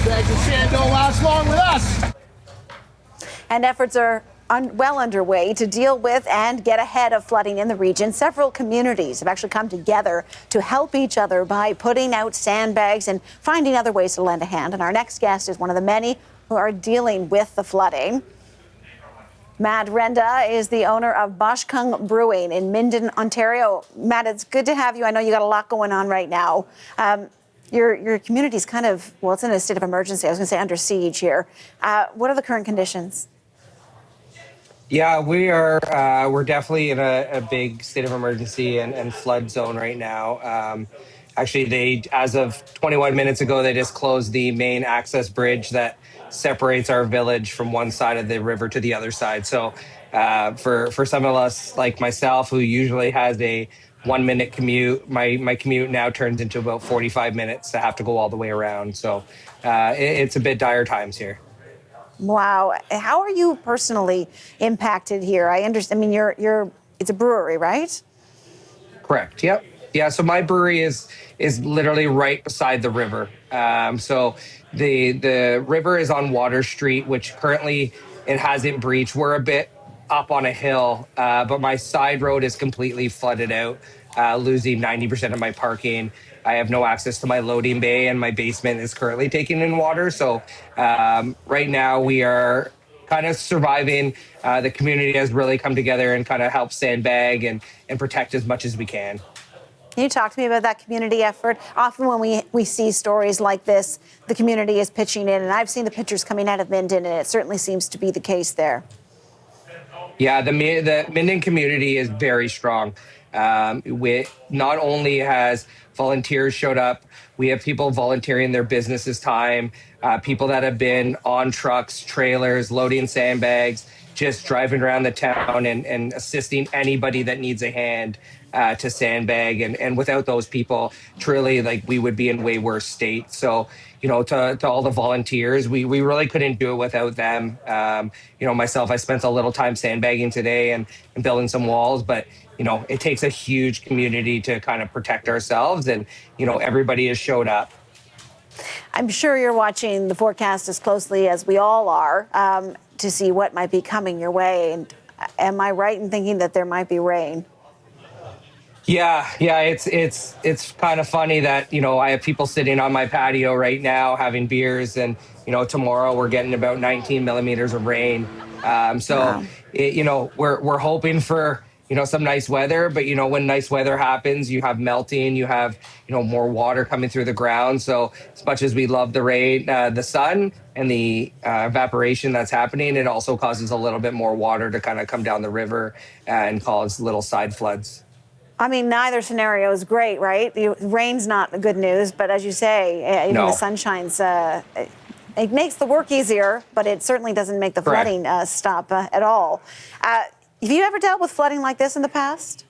Sandbags and sand don't last long with us. And efforts are well underway to deal with and get ahead of flooding in the region. Several communities have actually come together to help each other by putting out sandbags and finding other ways to lend a hand. And our next guest is one of the many who are dealing with the flooding. Matt Renda is the owner of Boshkung Brewing in Minden, Ontario. Matt, it's good to have you. I know you got a lot going on right now. Your community's kind of, well, it's in a state of emergency. I was going to say under siege here. What are the current conditions? Yeah, we're definitely in a big state of emergency and flood zone right now. Actually, as of 21 minutes ago, they just closed the main access bridge that separates our village from one side of the river to the other side. So for some of us like myself, who usually has a 1 minute commute, my commute now turns into about 45 minutes to have to go all the way around. So it's a bit dire times here. Wow. How are you personally impacted here? I understand. I mean, it's a brewery, right? Correct. Yep. Yeah. So my brewery is literally right beside the river. So the river is on Water Street, which currently it hasn't breached. We're a bit up on a hill, but my side road is completely flooded out, losing 90% of my parking. I have no access to my loading bay, and my basement is currently taking in water. So right now we are kind of surviving. The community has really come together and kind of helped sandbag and protect as much as we can. Can you talk to me about that community effort? Often when we see stories like this, the community is pitching in, and I've seen the pictures coming out of Minden, and it certainly seems to be the case there. Yeah, the Minden community is very strong. Not only has volunteers showed up, we have people volunteering their businesses' time, people that have been on trucks, trailers, loading sandbags, just driving around the town and assisting anybody that needs a hand to sandbag. And without those people, truly, like, we would be in way worse state. So, to all the volunteers, we really couldn't do it without them. Myself, I spent a little time sandbagging today and building some walls, but it takes a huge community to kind of protect ourselves, and everybody has showed up. I'm sure you're watching the forecast as closely as we all are to see what might be coming your way. And am I right in thinking that there might be rain? Yeah, it's kind of funny that I have people sitting on my patio right now having beers, and tomorrow we're getting about 19 millimeters of rain. Wow. We're hoping for some nice weather, but when nice weather happens, you have melting, you have more water coming through the ground. So as much as we love the rain, the sun and the evaporation that's happening, it also causes a little bit more water to kind of come down the river and cause little side floods. I mean, neither scenario is great, right? The rain's not the good news, but as you say, No. the sun shines. It makes the work easier, but it certainly doesn't make the flooding stop at all. Have you ever dealt with flooding like this in the past?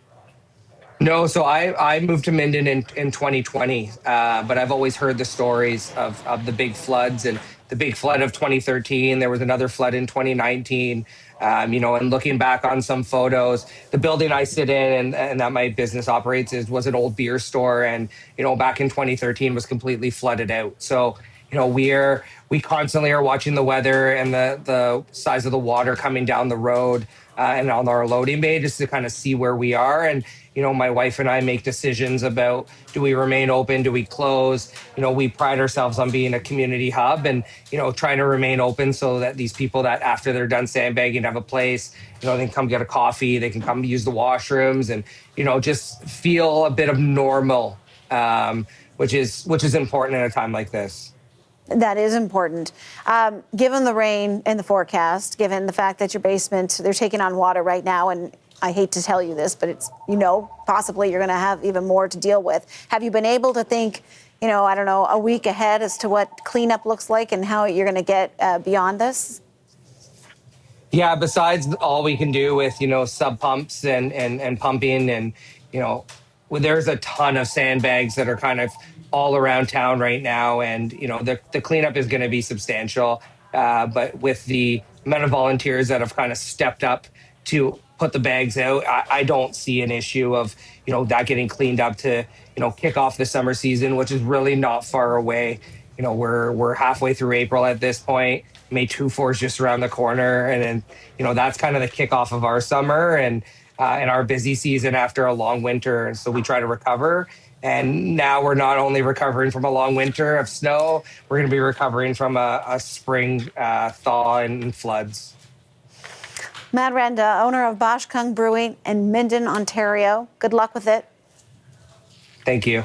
No, so I moved to Minden in 2020, but I've always heard the stories of the big floods and the big flood of 2013. There was another flood in 2019. And looking back on some photos, the building I sit in and that my business operates was an old beer store, and back in 2013 was completely flooded out. So we constantly are watching the weather and the size of the water coming down the road and on our loading bay, just to kind of see where we are. And my wife and I make decisions about, do we remain open, do we close? We pride ourselves on being a community hub and trying to remain open so that these people that after they're done sandbagging have a place, they can come get a coffee, they can come use the washrooms, and just feel a bit of normal, which is important in a time like this. That is important. Given the rain in the forecast, given the fact that your basement, they're taking on water right now, and I hate to tell you this, but it's, possibly you're going to have even more to deal with. Have you been able to think, a week ahead as to what cleanup looks like and how you're going to get beyond this? Yeah, besides all we can do with, sub pumps and pumping, and, there's a ton of sandbags that are kind of all around town right now, and the cleanup is going to be substantial, but with the amount of volunteers that have kind of stepped up to put the bags out, I don't see an issue of that getting cleaned up to kick off the summer season, which is really not far away. we're halfway through April at this point. May 2-4 is just around the corner, and then that's kind of the kickoff of our summer and our busy season after a long winter. And so we try to recover. And now we're not only recovering from a long winter of snow, we're going to be recovering from a spring thaw and floods. Matt Renda, owner of Bosch Kung Brewing in Minden, Ontario. Good luck with it. Thank you.